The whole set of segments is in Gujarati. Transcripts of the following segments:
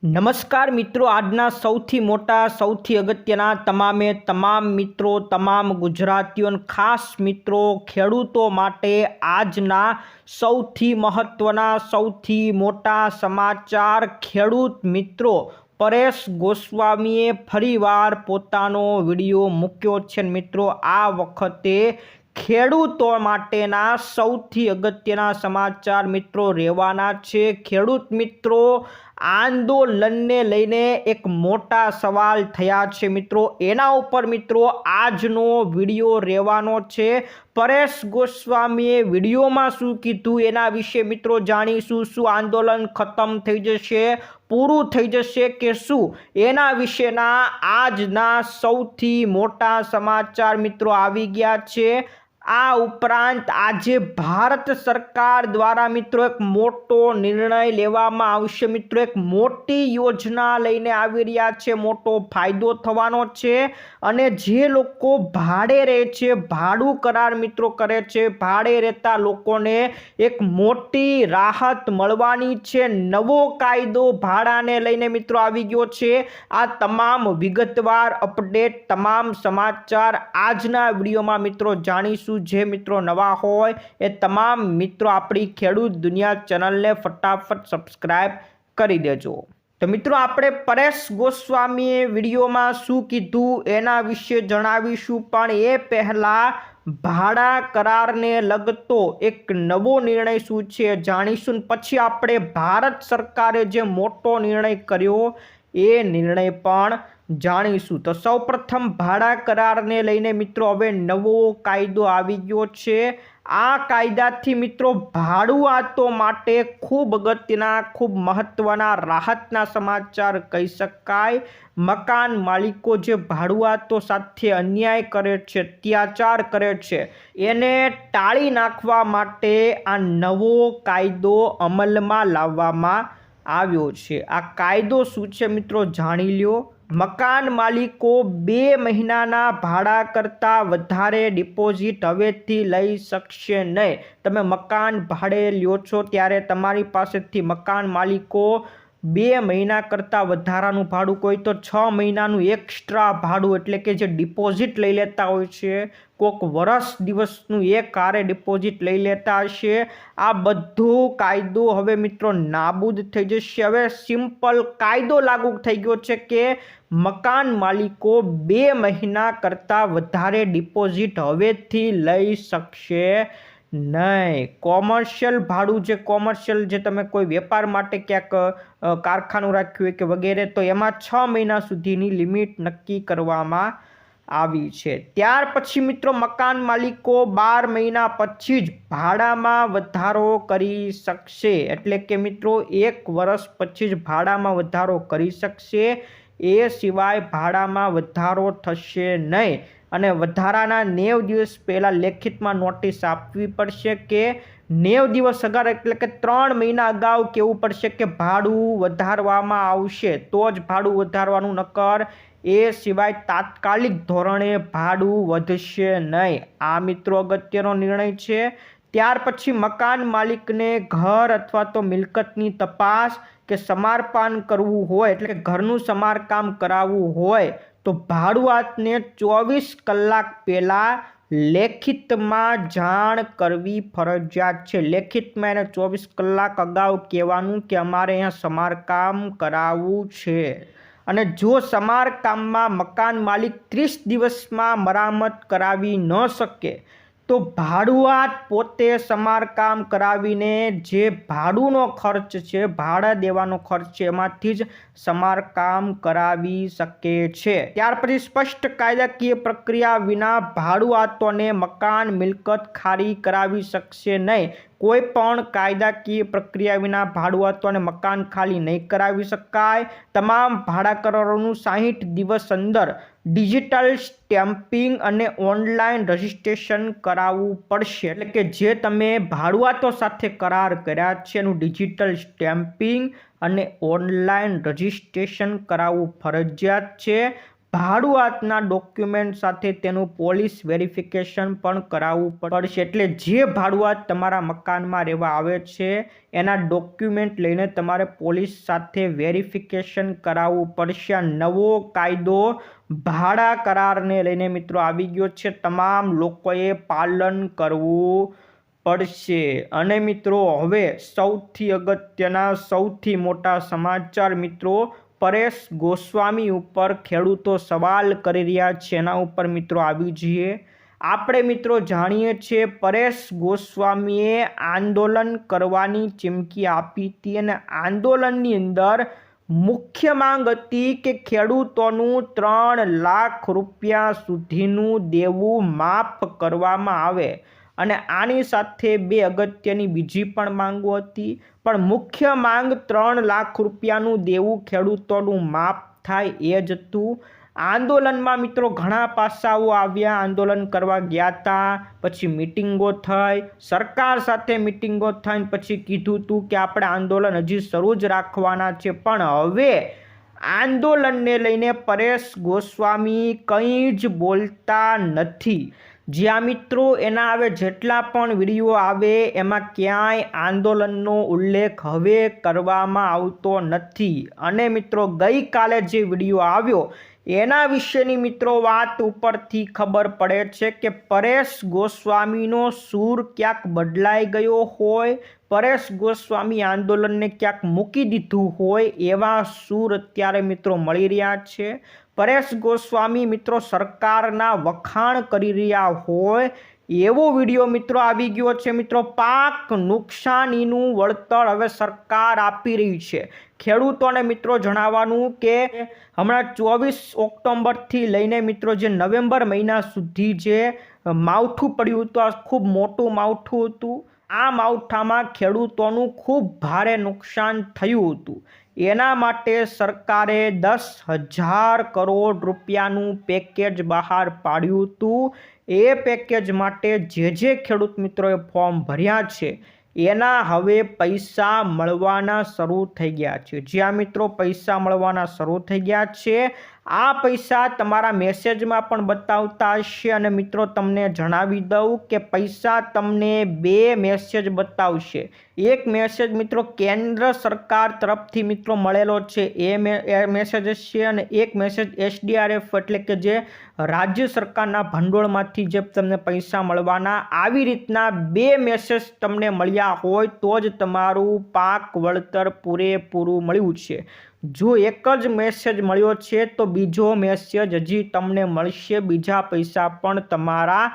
નમસ્કાર મિત્રો, આજના સૌથી મોટા સૌથી અગત્યના તમામ મિત્રો, તમામ ગુજરાતીઓ, ખાસ મિત્રો ખેડૂતો માટે આજના સૌથી મહત્વના સૌથી મોટા સમાચાર. ખેડૂત મિત્રો, પરેશ ગોસ્વામીએ ફરીવાર પોતાનો વિડીયો મૂક્યો છે. મિત્રો, આ વખતે ખેડૂતો માટેના સૌથી અગત્યના સમાચાર મિત્રો રહેવાના છે. ખેડૂત મિત્રો, આંદોલનને લઈને એક મોટા સવાલ થયા છે મિત્રો, એના ઉપર મિત્રો આજનો વિડીયો રહેવાનો છે. પરેશ ગોસ્વામીએ વિડીયોમાં શું કીધું એના વિશે મિત્રો જાણીશું. શું આંદોલન ખતમ થઈ જશે, પૂરું થઈ જશે કે શું, એના વિશેના આજના સૌથી મોટા સમાચાર મિત્રો આવી ગયા છે. આ ઉપરાંત આજે ભારત સરકાર દ્વારા મિત્રો એક મોટો નિર્ણય લેવામાં આવશે મિત્રો. એક મોટી યોજના લઈને આવી રહ્યા છે, મોટો ફાયદો થવાનો છે. અને જે લોકો ભાડે રહે છે, ભાડું કરાર મિત્રો કરે છે, ભાડે રહેતા લોકોને એક મોટી રાહત મળવાની છે. નવો કાયદો ભાડાને લઈને મિત્રો આવી ગયો છે. આ તમામ વિગતવાર અપડેટ, તમામ સમાચાર આજના વિડીયોમાં મિત્રો જાણીશું. જે મિત્રો નવા હોય એ તમામ મિત્રો આપણી ખેડૂત દુનિયા ચેનલને ફટાફટ સબસ્ક્રાઇબ કરી દેજો. તો મિત્રો, આપણે પરેશ ગોસ્વામીએ વિડીયોમાં શું કીધું એના વિશે જણાવીશું, પણ એ પહેલા ભાડા કરારને લગતો એક નવો નિર્ણય શું છે જાણીશું. પછી આપણે ભારત સરકારે જે મોટો નિર્ણય કર્યો એ નિર્ણય પણ જાણીશું. તો સૌપ્રથમ ભાડા કરારને લઈને મિત્રો હવે નવો કાયદો આવી ગયો છે. આ કાયદાથી મિત્રો ભાડુઆતો માટે ખૂબ અગત્યના, ખૂબ મહત્વના રાહતના સમાચાર કહી શકાય. મકાન માલિકો જે ભાડુઆતો સાથે અન્યાય કરે છે, અત્યાચાર કરે છે, એને ટાળી નાખવા માટે આ નવો કાયદો અમલમાં લાવવામાં આવ્યો છે. આ કાયદો શું છે મિત્રો જાણી લ્યો. મકાન માલિકો 2 મહિનાના ભાડા કરતાં વધારે ડિપોઝિટ હવેથી લઈ શકશે નહીં. તમે મકાન ભાડે લ્યો છો ત્યારે તમારી પાસેથી મકાન માલિકો 2 મહિના કરતાં વધારાનું ભાડું, કોઈ તો 6 મહિનાનું એક્સ્ટ્રા ભાડું, એટલે કે જે ડિપોઝિટ લઈ લેતા હોય છે, કોઈક વર્ષ દિવસનું એક હારે ડિપોઝિટ લઈ લેતા હશે. આ બધું કાયદો હવે મિત્રો નાબૂદ થઈ જશે. હવે સિમ્પલ કાયદો લાગુ થઈ ગયો છે કે મકાન માલિકો 2 મહિના કરતાં વધારે ડિપોઝિટ હવેથી લઈ શકશે નહીં. કોમર્શિયલ ભાડું, જે તમે કોઈ વેપાર માટે ક્યાંક કારખાનું રાખ્યું હોય કે વગેરે, તો એમાં 6 મહિના સુધીની લિમિટ નક્કી કરવામાં આવી છે. ત્યાર પછી મિત્રો મકાન માલિકો 12 મહિના પછી જ ભાડામાં વધારો કરી શકશે. એટલે કે મિત્રો 1 વર્ષ પછી જ ભાડામાં વધારો કરી શકશે. એ સિવાય ભાડામાં વધારો થશે નહીં. અને વધારાના 90 દિવસ પહેલાં લેખિતમાં નોટિસ આપવી પડશે કે 90 દિવસ અગાઉ, એટલે કે 3 મહિના અગાઉ કહેવું પડશે કે ભાડું વધારવામાં આવશે, તો જ ભાડું વધારવાનું, નકર એ સિવાય તાત્કાલિક ધોરણે ભાડું વધશે નહીં. આ મિત્રો અગત્યનો નિર્ણય છે. ત્યાર પછી મકાન માલિકને ઘર અથવા તો મિલકતની તપાસ કે સમારકામ કરવું હોય, એટલે કે ઘરનું સમારકામ કરાવવું હોય, તો ભાડુઆતને 24 કલાક પહેલાં લેખિતમાં જાણ કરવી ફરજિયાત છે. લેખિતમાં એને 24 કલાક અગાઉ કહેવાનું કે અમારે અહીંયા સમારકામ કરાવવું છે. અને જો સમારકામમાં મકાન માલિક 30 દિવસમાં મરામત કરાવી ન શકે તો ભાડુઆત પોતે સમારકામ કરાવીને જે ભાડુનો ખર્ચ છે, ભાડા દેવાનો ખર્ચ છે, એમાંથી જ સમારકામ કરાવી શકે છે. ત્યાર પછી સ્પષ્ટ કાયદાકીય પ્રક્રિયા વિના ભાડુઆતોને મકાન મિલકત ખાલી કરાવી શકશે નહીં. કોઈ પણ કાયદાકીય પ્રક્રિયા વિના ભાડુઆતોને મકાન ખાલી નહીં કરાવી શકાય. તમામ ભાડા કરારોનું 60 દિવસ અંદર ડિજિટલ સ્ટેમ્પિંગ અને ઓનલાઈન રજિસ્ટ્રેશન કરાવવું પડશે. એટલે કે જે તમે ભાડુઆતો સાથે કરાર કર્યા છે એનું ડિજિટલ સ્ટેમ્પિંગ અને ઓનલાઈન રજિસ્ટ્રેશન કરાવવું ફરજિયાત છે. ભાડુઆતના ડોક્યુમેન્ટ સાથે તેનું પોલીસ વેરિફિકેશન પણ કરાવવું પડશે। એટલે જે ભાડુઆત તમારા મકાનમાં રહેવા આવે છે એના ડોક્યુમેન્ટ લઈને તમારે પોલીસ સાથે વેરિફિકેશન કરાવવું પડશે। આ નવો કાયદો ભાડા કરારને લઈને મિત્રો આવી ગયો છે, તમામ લોકોએ પાલન કરવું પડશે। અને મિત્રો હવે સૌથી અગત્યના સૌથી મોટા સમાચાર મિત્રો, પરેશ ગોસ્વામી ઉપર ખેડૂતો સવાલ કરી રહ્યા છે, એના ઉપર મિત્રો આવી જઈએ। આપણે મિત્રો જાણીએ છીએ પરેશ ગોસ્વામીએ આંદોલન કરવાની ચીમકી આપી હતી અને આંદોલનની અંદર મુખ્ય માંગ હતી કે ખેડૂતોનું 3 લાખ રૂપિયા સુધીનું દેવું માફ કરવામાં આવે અને આની સાથે 2 અગત્યની બીજી પણ માંગો હતી, પણ મુખ્ય માંગ 3 લાખ રૂપિયાનું દેવું ખેડૂતોનું માફ થાય એ જ હતું। આંદોલનમાં મિત્રો ઘણા પાસાઓ આવ્યા, આંદોલન કરવા ગયા હતા, પછી મિટિંગો થઈ, સરકાર સાથે મિટિંગો થઈ, પછી કીધું હતું કે આપણે આંદોલન હજી શરૂ જ રાખવાના છે, પણ હવે આંદોલનને લઈને પરેશ ગોસ્વામી કંઈ જ બોલતા નથી। જ્યાં મિત્રો એના હવે જેટલા પણ વિડીયો આવે એમાં ક્યાંય આંદોલનનો ઉલ્લેખ હવે કરવામાં આવતો નથી। અને મિત્રો ગઈકાલે જે વિડીયો આવ્યો એના વિશેની મિત્રો વાત ઉપરથી ખબર પડે છે કે પરેશ ગોસ્વામીનો સૂર ક્યાંક બદલાઈ ગયો હોય, પરેશ ગોસ્વામી આંદોલનને ક્યાંક મૂકી દીધું હોય એવા સૂર અત્યારે મિત્રો મળી રહ્યા છે। પરેશ ગોસ્વામી મિત્રો સરકારના વખાણ કરી રહ્યા હોય એવો વિડીયો મિત્રો આવી ગયો છે। મિત્રો પાક નુકસાનીનું વળતર હવે સરકાર આપી રહી છે। ખેડૂતોને મિત્રો જણાવવાનું કે હમણાં 24 ઓક્ટોબરથી લઈને મિત્રો જે નવેમ્બર મહિના સુધી જે માવઠું પડ્યું હતું, આ ખૂબ મોટું માવઠું હતું, આ માવઠામાં ખેડૂતોનું ખૂબ ભારે નુકસાન થયું હતું। એના માટે સરકારે 10,000 કરોડ રૂપિયાનું પેકેજ બહાર પાડ્યું હતું। એ પેકેજ માટે જે ખેડૂત મિત્રોએ ફોર્મ ભર્યા છે એના હવે પૈસા મળવાના શરૂ થઈ ગયા છે। જ્યાં મિત્રો પૈસા મળવાના શરૂ થઈ ગયા છે, આ પૈસા તમારા મેસેજમાં પણ બતાવતા હશે। અને મિત્રો તમને જણાવી દઉં કે પૈસા તમને 2 મેસેજ બતાવશે। એક મેસેજ મિત્રો કેન્દ્ર સરકાર તરફથી મિત્રો મળેલો છે એ મેસેજ છે, અને એક મેસેજ SDRF એટલે કે જે રાજ્ય સરકારના ભંડોળમાંથી જે તમને પૈસા મળવાના, આવી રીતના 2 મેસેજ તમને મળ્યા હોય તો જ તમારું પાક વળતર પૂરેપૂરું મળ્યું છે। જો એક જ મેસેજ મળ્યો છે તો બીજો મેસેજ હજી તમને મળશે, બીજા પૈસા પણ તમારા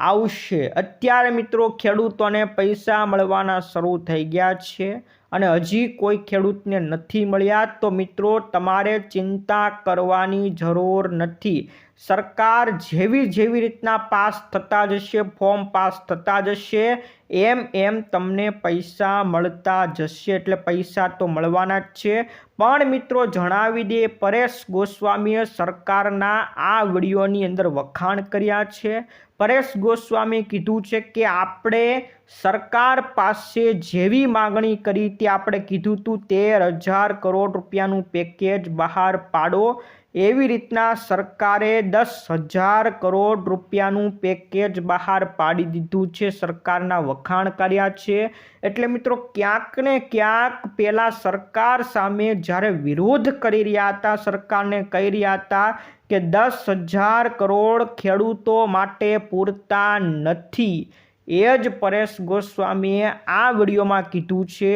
આવશે। અત્યારે મિત્રો ખેડૂતોને પૈસા મળવાના શરૂ થઈ ગયા છે અને હજી કોઈ ખેડૂતને નથી મળ્યા, તો મિત્રો તમારે ચિંતા કરવાની જરૂર નથી। સરકાર જેવી રીતના પાસ થતા જશે, ફોર્મ પાસ થતા જશે, એમ તમને પૈસા મળતા જશે। એટલે પૈસા તો મળવાના જ છે। પણ મિત્રો જણાવી દે, પરેશ ગોસ્વામીએ સરકારના આ વિડીયોની અંદર વખાણ કર્યા છે। પરેશ ગોસ્વામીએ કીધું છે કે આપણે સરકાર પાસે જેવી માગણી કરી હતી, આપણે કીધું હતું 13,000 કરોડ રૂપિયાનું પેકેજ બહાર પાડો, એવી રીતના સરકારે 10,000 કરોડ રૂપિયાનું પેકેજ બહાર પાડી દીધું છે, સરકારના વખાણ કર્યા છે। એટલે મિત્રો ક્યાંક ને ક્યાંક પહેલાં સરકાર સામે જ્યારે વિરોધ કરી રહ્યા હતા, સરકારને કહી રહ્યા હતા કે 10,000 કરોડ ખેડૂતો માટે પૂરતા નથી, એ જ પરેશ ગોસ્વામીએ આ વિડીયોમાં કીધું છે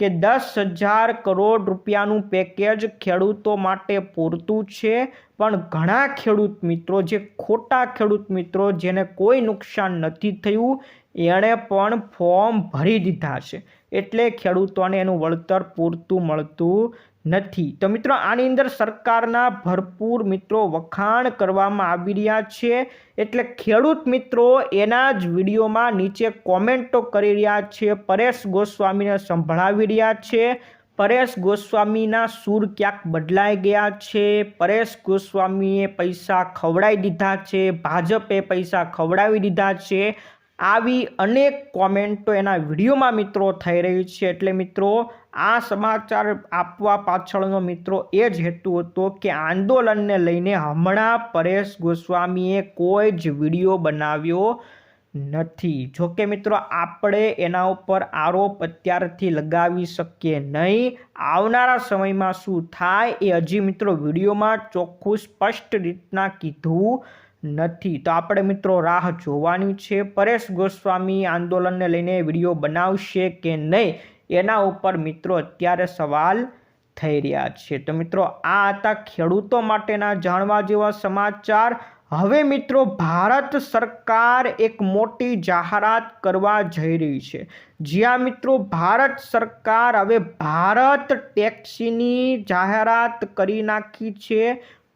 કે 10,000 કરોડ રૂપિયાનું પેકેજ ખેડૂતો માટે પૂરતું છે, પણ ઘણા ખેડૂત મિત્રો, જે ખોટા ખેડૂત મિત્રો જેને કોઈ નુકસાન નથી થયું, એણે પણ ફોર્મ ભરી દીધા છે, એટલે ખેડૂતોને એનું વળતર પૂરતું મળતું નથી। તો મિત્રો આની અંદર સરકારના ભરપૂર મિત્રો વખાણ કરવામાં આવી રહ્યા છે। એટલે ખેડૂત મિત્રો એના જ વિડીયોમાં નીચે કોમેન્ટો કરી રહ્યા છે, પરેશ ગોસ્વામીને સંભળાવી રહ્યા છે। પરેશ ગોસ્વામીના સૂર ક્યાંક બદલાઈ ગયા છે, પરેશ ગોસ્વામીએ પૈસા ખવડાવી દીધા છે, ભાજપે પૈસા ખવડાવી દીધા છે। આવી અનેક કોમેન્ટો એના વિડીયોમાં મિત્રો થઈ રહી છે। એટલે મિત્રો આ સમાચાર આપવા પાછળનો મિત્રો એ જ હેતુ હતો કે આંદોલનને લઈને હમણાં પરેશ ગોસ્વામીએ કોઈ જ વિડીયો બનાવ્યો નથી. જોકે મિત્રો આપણે એના ઉપર આરોપ અત્યારથી લગાવી શકીએ નહીં. આવનારા સમયમાં શું થાય એ હજી મિત્રો વિડીયોમાં ચોખ્ખું સ્પષ્ટ રીતના કીધું નથી. તો આપણે મિત્રો રાહ જોવાની છે. પરેશ ગોસ્વામી આંદોલનને લઈને વિડીયો બનાવશે કે નહીં એના ઉપર મિત્રો અત્યારે સવાલ થઈ રહ્યા છે. તો મિત્રો આ હતા ખેડૂતો માટેના જાણવા જેવા સમાચાર. હવે મિત્રો ભારત સરકાર એક મોટી જાહેરાત કરવા જઈ રહી છે. જ્યાં મિત્રો ભારત સરકાર હવે ભારત ટેક્સીની જાહેરાત કરી નાખી છે.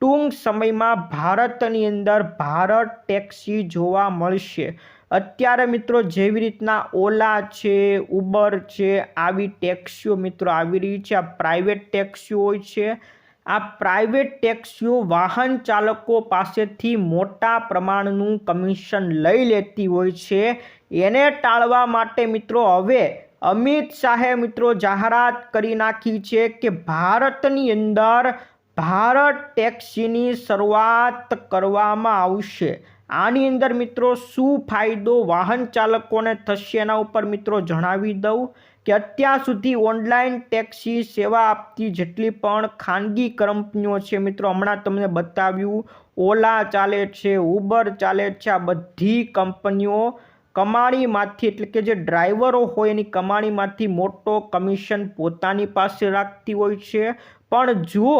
ટૂંક સમયમાં ભારતની અંદર ભારત ટેક્સી જોવા મળશે. અત્યારે મિત્રો જેવી રીતના ઓલા છે, ઉબર છે, આવી ટેક્સીઓ મિત્રો આવી રહી છે. આ પ્રાઇવેટ ટેક્સીઓ હોય છે. આ પ્રાઇવેટ ટેક્સીઓ વાહન ચાલકો પાસેથી મોટા પ્રમાણનું કમિશન લઈ લેતી હોય છે. એને ટાળવા માટે મિત્રો હવે અમિત શાહે મિત્રો જાહેરાત કરી નાખી છે કે ભારતની અંદર ભારત ટેક્સીની શરૂઆત કરવામાં આવશે. આની અંદર મિત્રો શું ફાયદો વાહન ચાલકોને થશે એના ઉપર મિત્રો જણાવી દઉં કે અત્યાર સુધી ઓનલાઈન ટેક્સી સેવા આપતી જેટલી પણ ખાનગી કંપનીઓ છે મિત્રો, હમણાં તમને બતાવ્યું ઓલા ચાલે છે, ઉબર ચાલે છે, આ બધી કંપનીઓ કમાણીમાંથી એટલે કે જે ડ્રાઈવરો હોય એની કમાણીમાંથી મોટો કમિશન પોતાની પાસે રાખતી હોય છે. પણ જો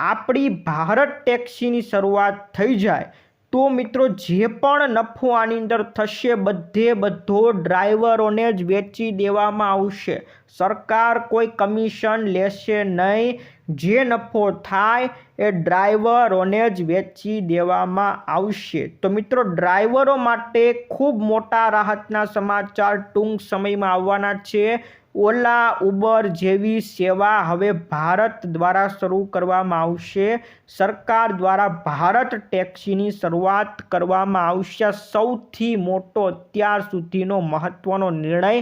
આપણી ભારત ટેક્સીની શરૂઆત થઈ જાય તો મિત્રો જે પણ નફો આની અંદર થશે બધો ડ્રાઈવરોને જ વેચી દેવામાં આવશે. સરકાર કોઈ કમિશન લેશે નહીં. જે નફો થાય એ ડ્રાઈવરોને જ વેચી દેવામાં આવશે. તો મિત્રો ડ્રાઈવરો માટે ખૂબ મોટા રાહતના સમાચાર ટૂંક સમયમાં આવવાના છે. ઓલા, ઉબર જેવી સેવા હવે ભારત દ્વારા શરૂ કરવામાં આવશે. સરકાર દ્વારા ભારત ટેક્સીની શરૂઆત કરવામાં આવશે. સૌથી મોટો અત્યાર સુધીનો મહત્વનો નિર્ણય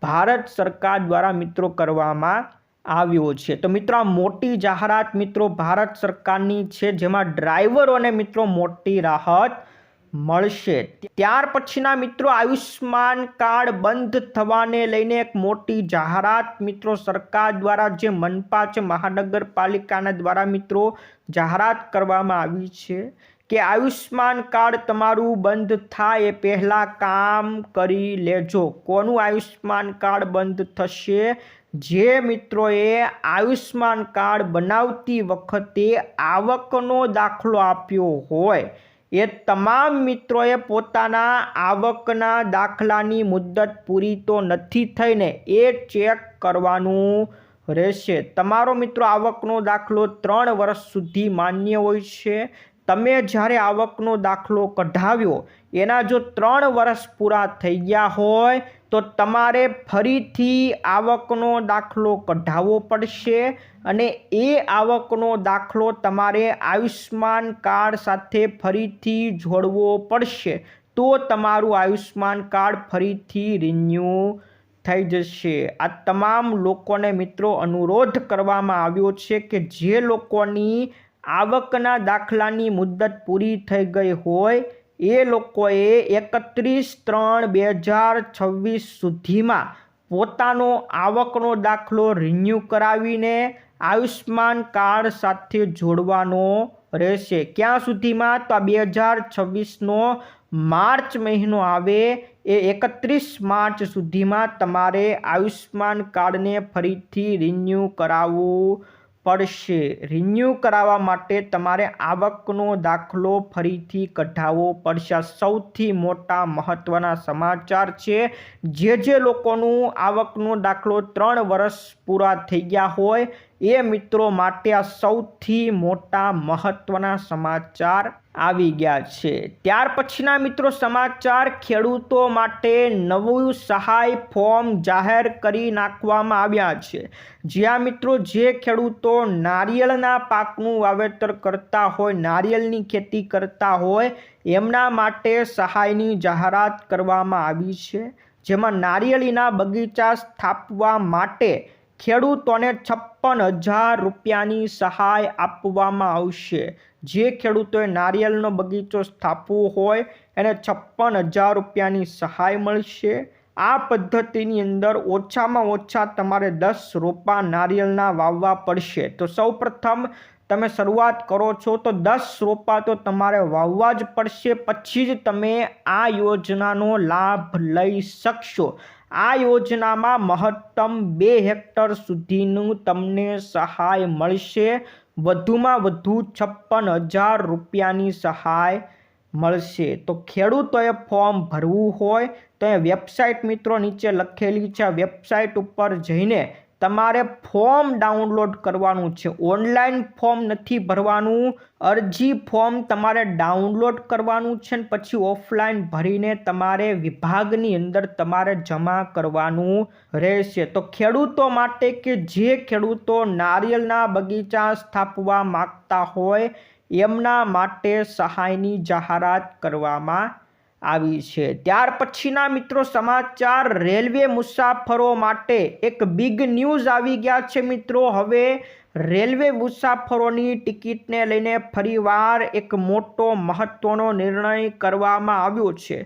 ભારત સરકાર દ્વારા મિત્રો કરવામાં આવ્યો છે. તો મિત્રો આ મોટી જાહેરાત મિત્રો ભારત સરકારની છે, જેમાં ડ્રાઈવરોને મિત્રો મોટી રાહત મળશે. ત્યાર પછીના મિત્રો આયુષ્માન કાર્ડ બંધ થવાને લઈને એક મોટી જાહેરાત મિત્રો સરકાર દ્વારા જે મનપા છે મહાનગરપાલિકાના દ્વારા મિત્રો જાહેરાત કરવામાં આવી છે કે આયુષ્માન કાર્ડ તમારું બંધ થાય એ પહેલાં કામ કરી લેજો. કોનું આયુષ્માન કાર્ડ બંધ થશે? જે મિત્રોએ આયુષ્માન કાર્ડ બનાવતી વખતે આવકનો દાખલો આપ્યો હોય એ તમામ મિત્રોએ પોતાના આવકના દાખલાની મુદત પૂરી તો નથી થઈને એ ચેક કરવાનું રહેશે. તમારો મિત્રો આવકનો દાખલો 3 વર્ષ સુધી માન્ય હોય છે. તમે જ્યારે આવકનો દાખલો કઢાવ્યો એના જો 3 વર્ષ પૂરા થઈ ગયા હોય તો તમારે ફરીથી આવકનો દાખલો કઢાવવો પડશે અને એ આવકનો દાખલો તમારે આયુષ્માન કાર્ડ સાથે ફરીથી જોડવો પડશે. તો તમારું આયુષ્માન કાર્ડ ફરીથી રિન્યૂ થઈ જશે. આ તમામ લોકોને મિત્રો અનુરોધ કરવામાં આવ્યો છે કે જે લોકોની આવકના દાખલાની મુદત પૂરી થઈ ગઈ હોય એ લોકોએ 31/3/2026 સુધીમાં પોતાનો આવકનો દાખલો રિન્યૂ કરાવીને આયુષ્માન કાર્ડ સાથે જોડવાનો રહેશે. ક્યાં સુધીમાં? તો 2026નો માર્ચ મહિનો આવે એ 31 માર્ચ સુધીમાં તમારે આયુષ્માન કાર્ડને ફરીથી રિન્યૂ કરાવવું પડશે. રિન્યૂ કરાવવા માટે તમારે આવકનો દાખલો ફરીથી કઢાવવો પડશે. સૌથી મોટા મહત્વના સમાચાર છે. જે લોકોનું આવકનો દાખલો 3 વર્ષ પૂરા થઈ ગયા હોય એ મિત્રો માટે આ સૌથી મોટા મહત્વના સમાચાર આવી ગયા છે. ત્યાર પછીના મિત્રો સમાચાર ખેડૂતો માટે નવું સહાય ફોર્મ જાહેર કરી નાખવામાં આવ્યા છે. જ્યાં મિત્રો જે ખેડૂતો નારિયેળના પાકનું વાવેતર કરતા હોય, નારિયેળની ખેતી કરતા હોય એમના માટે સહાયની જાહેરાત કરવામાં આવી છે. જેમાં નારિયેળીના બગીચા સ્થાપવા માટે ખેડૂતોને 56,000 રૂપિયાની સહાય આપવામાં આવશે। જે ખેડૂતોએ નારિયેળનો બગીચો સ્થાપવો હોય એને 56,000 રૂપિયાની સહાય મળશે। આ પદ્ધતિની અંદર ઓછામાં ઓછા તમારે 10 રોપા નારિયેળના વાવવા પડશે। તો સૌપ્રથમ તમે શરૂઆત કરો છો તો 10 રોપા તો તમારે વાવવા જ પડશે, પછી જ તમે આ યોજનાનો લાભ લઈ શકશો। આ યોજનામાં મહત્તમ 2 હેક્ટર સુધીનું તમને સહાય મળશે। વધુમાં વધુ 56,000 રૂપિયાની સહાય મળશે। તો ખેડૂતોએ ફોર્મ ભરવું હોય તો એ વેબસાઇટ મિત્રો નીચે લખેલી છે, આ વેબસાઇટ ઉપર જઈને તમારે ફોર્મ ડાઉનલોડ કરવાનું છે। ઓનલાઈન ફોર્મ નથી ભરવાનું, અરજી ફોર્મ તમારે ડાઉનલોડ કરવાનું છે ને પછી ઓફલાઈન ભરીને તમારે વિભાગની અંદર તમારે જમા કરવાનું રહેશે। તો ખેડૂતો માટે કે જે ખેડૂતો નારિયેળના બગીચા સ્થાપવા માંગતા હોય એમના માટે સહાયની જાહેરાત કરવામાં આવી છે। ત્યાર પછીના મિત્રો સમાચાર, રેલવે મુસાફરો માટે એક બિગ ન્યૂઝ આવી ગયા છે મિત્રો। હવે રેલવે મુસાફરોની ટિકિટને લઈને ફરીવાર એક મોટો મહત્વનો નિર્ણય કરવામાં આવ્યો છે।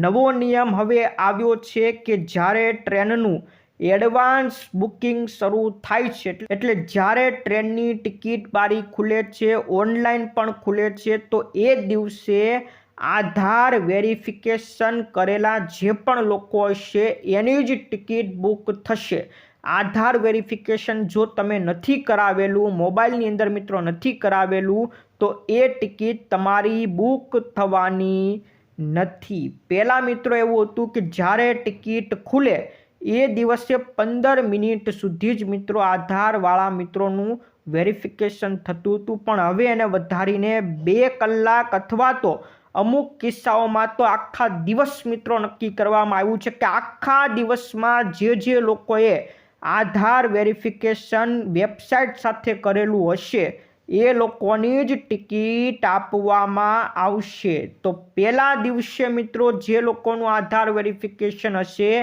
નવો નિયમ હવે આવ્યો છે કે જ્યારે ટ્રેનનું એડવાન્સ બુકિંગ શરૂ થાય છે, એટલે જ્યારે ટ્રેનની ટિકિટ બારી ખુલે છે, ઓનલાઈન પણ ખુલે છે, તો એ દિવસે આધાર વેરિફિકેશન કરેલા જે પણ લોકો હશે એની જ ટિકિટ બુક થશે। આધાર વેરિફિકેશન જો તમે નથી કરાવેલું, મોબાઈલની અંદર મિત્રો નથી કરાવેલું, તો એ ટિકિટ તમારી બુક થવાની નથી। પહેલાં મિત્રો એવું હતું કે જ્યારે ટિકિટ ખુલે એ દિવસે 15 મિનિટ સુધી જ મિત્રો આધારવાળા મિત્રોનું વેરિફિકેશન થતું હતું, પણ હવે એને વધારીને 2 કલાક અથવા તો અમુક કિસ્સાઓમાં તો આખા દિવસ મિત્રો નક્કી કરવામાં આવ્યું છે કે આખા દિવસમાં જે લોકોએ આધાર વેરિફિકેશન વેબસાઇટ સાથે કરેલું હશે એ લોકોની જ ટિકિટ આપવામાં આવશે। તો પહેલા દિવસે મિત્રો જે લોકોનું આધાર વેરિફિકેશન હશે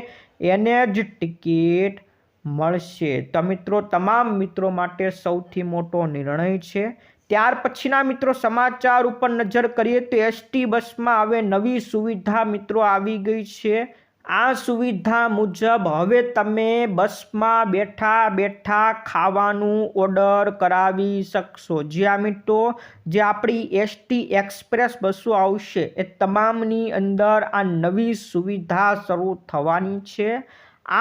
એને જ ટિકિટ મળશે। તો મિત્રો તમામ મિત્રો માટે સૌથી મોટો નિર્ણય છે। ત્યાર પછીના મિત્રો સમાચાર ઉપર નજર કરીએ તો એસટી બસમાં હવે નવી સુવિધા મિત્રો આવી ગઈ છે। આ સુવિધા મુજબ હવે તમે બસમાં બેઠા બેઠા ખાવાનું ઓર્ડર કરાવી શકશો। જ્યાં મિત્રો જે આપણી એસટી એક્સપ્રેસ બસો આવશે એ તમામની અંદર આ નવી સુવિધા શરૂ થવાની છે।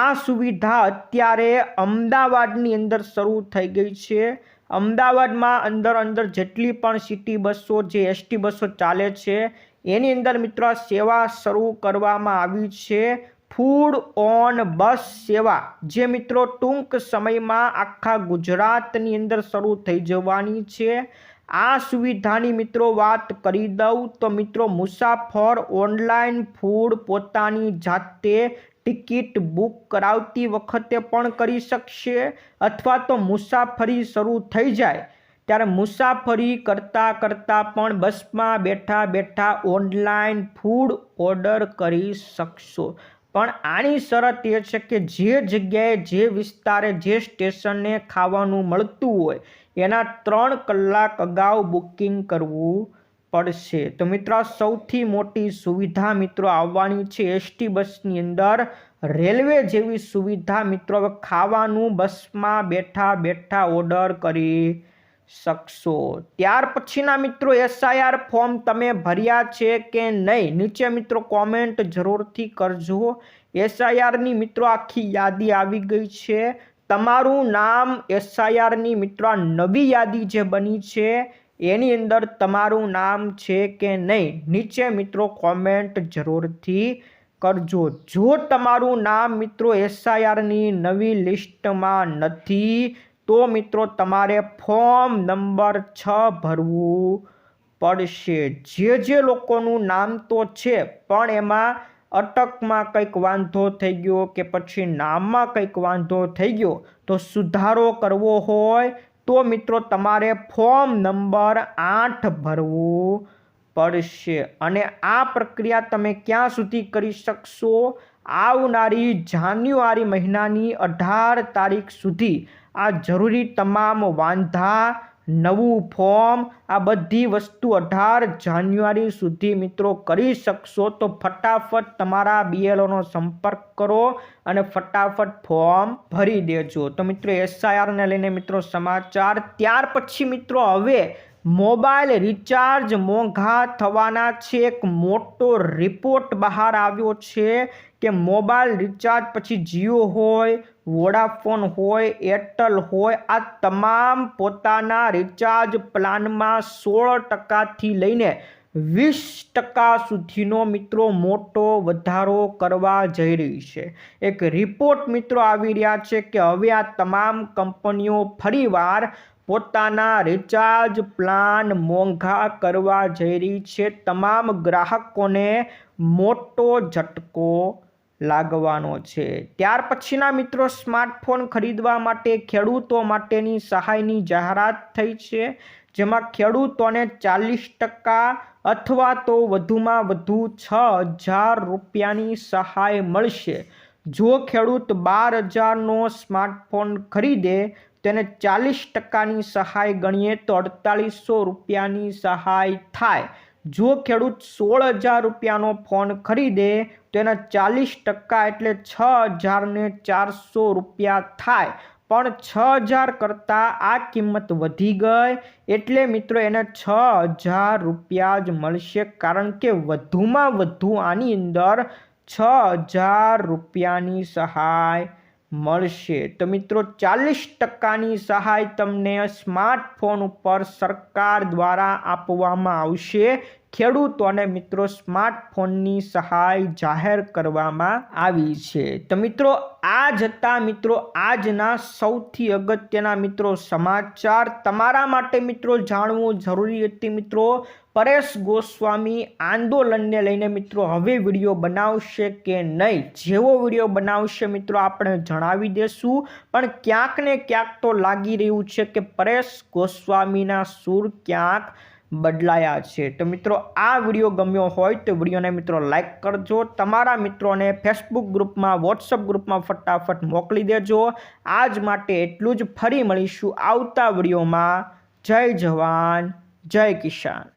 આ સુવિધા અત્યારે અમદાવાદની અંદર શરૂ થઈ ગઈ છે। અમદાવાદમાં અંદર જેટલી પણ સિટી બસો જે એસટી બસો ચાલે છે એની અંદર મિત્રો આ સેવા શરૂ કરવામાં આવી છે। ફૂડ ઓન બસ સેવા જે મિત્રો ટૂંક સમયમાં આખા ગુજરાતની અંદર શરૂ થઈ જવાની છે। આ સુવિધાની મિત્રો વાત કરી દઉં તો મિત્રો મુસાફર ઓનલાઈન ફૂડ પોતાની જાતે ટિકિટ બુક કરાવતી વખતે પણ કરી શકશે, અથવા તો મુસાફરી શરૂ થઈ જાય ત્યારે મુસાફરી કરતાં પણ બસમાં બેઠા બેઠા ઓનલાઈન ફૂડ ઓર્ડર કરી શકશો। પણ આની શરત એ છે કે જે જગ્યાએ જે વિસ્તારે જે સ્ટેશને ખાવાનું મળતું હોય એના 3 કલાક અગાઉ બુકિંગ કરવું પડશે। તો મિત્રો સૌથી મોટી સુવિધા મિત્રો આવવાની છે એસટી બસની અંદર। રેલવે જેવી સુવિધા મિત્રો હવે ખાવાનું બસમાં બેઠા બેઠા ઓર્ડર કરી શકશો। ત્યાર પછીના મિત્રો એસઆઈઆર ફોર્મ તમે ભર્યા છે કે નહીં નીચે મિત્રો કોમેન્ટ જરૂરથી કરજો। એસઆઈઆરની મિત્રો આખી યાદી આવી ગઈ છે। તમારું નામ એસઆઈઆરની મિત્રો આ નવી યાદી જે બની છે એની અંદર તમારું નામ છે કે નહીં નીચે મિત્રો કોમેન્ટ જરૂરથી કરજો। જો તમારું નામ મિત્રો એસઆઈઆરની નવી લિસ્ટમાં નથી તો મિત્રો તમારે ફોર્મ નંબર 6 ભરવું પડશે। જે લોકોનું નામ તો છે પણ એમાં અટકમાં કંઈક વાંધો થઈ ગયો કે પછી નામમાં કંઈક વાંધો થઈ ગયો તો સુધારો કરવો હોય તો મિત્રો તમારે ફોર્મ નંબર 8 ભરવું પડશે। અને આ પ્રક્રિયા તમે ક્યાં સુધી કરી શકશો? આવનારી જાન્યુઆરી મહિનાની 18 તારીખ સુધી આ જરૂરી તમામ વાંધા, નવું ફોર્મ, આ બધી વસ્તુ 18 જાન્યુઆરી સુધી મિત્રો કરી શકશો. તો ફટાફટ તમારા BLOનો સંપર્ક કરો અને ફટાફટ ફોર્મ ભરી દેજો. તો મિત્રો SIRને લઈને મિત્રો સમાચાર. ત્યાર પછી મિત્રો હવે મોબાઈલ રિચાર્જ મોંઘા થવાના છે. એક મોટો રિપોર્ટ બહાર આવ્યો છે કે મોબાઈલ રિચાર્જ પછી જીઓ હોય, વોડાફોન હોય, એરટેલ હોય, આ તમામ પોતાના રિચાર્જ પ્લાનમાં 16%થી લઈને 20% સુધીનો મિત્રો મોટો વધારો કરવા જઈ રહી છે. એક રિપોર્ટ મિત્રો આવી રહ્યા છે કે હવે આ તમામ કંપનીઓ ફરીવાર પોતાના રિચાર્જ પ્લાન મોંઘા કરવા જઈ રહી છે. તમામ ગ્રાહકોને મોટો ઝટકો લાગવાનો છે. ત્યાર પછીના મિત્રો સ્માર્ટફોન ખરીદવા માટે ખેડૂતો માટેની સહાયની જાહેરાત થઈ છે, જેમાં ખેડૂતોને 40% અથવા તો વધુમાં વધુ 6,000 રૂપિયાની સહાય મળશે. જો ખેડૂત 12,000નો સ્માર્ટફોન ખરીદે તેને 40%ની સહાય ગણીએ તો 4,800 રૂપિયાની સહાય થાય. જો ખેડૂત 16,000 રૂપિયાનો ફોન ખરીદે તો એના 40% એટલે 6,400 રૂપિયા થાય. પણ 6,000 કરતાં આ કિંમત વધી ગઈ એટલે મિત્રો એને 6,000 રૂપિયા જ મળશે, કારણ કે વધુમાં વધુ આની અંદર 6,000 રૂપિયાની સહાય મળશે. તો મિત્રો 40%ની સહાય તમને સ્માર્ટફોન ઉપર સરકાર દ્વારા આપવામાં આવશે. ખેડૂતોને મિત્રો સ્માર્ટફોનની સહાય જાહેર કરવામાં આવી છે. તો મિત્રો આ જતા મિત્રો આજના સૌથી અગત્યના મિત્રો સમાચાર તમારા માટે મિત્રો જાણવું જરૂરી હતી. મિત્રો પરેશ ગોસ્વામી આંદોલનને લઈને મિત્રો હવે વિડીયો બનાવશે કે નહીં? જેવો વિડીયો બનાવશે મિત્રો આપણે જણાવી દેશું, પણ ક્યાંક ને ક્યાંક તો લાગી રહ્યું છે કે પરેશ ગોસ્વામીના સૂર ક્યાંક બદલાયા છે. તો મિત્રો આ વિડીયો ગમ્યો હોય તો વિડીયોને મિત્રો લાઈક કરજો, તમારા મિત્રોને ફેસબુક ગ્રુપમાં, વોટ્સઅપ ગ્રુપમાં ફટાફટ મોકલી દેજો. આજ માટે એટલું જ. ફરી મળીશું આવતા વિડીયોમાં. જય જવાન, જય કિસાન.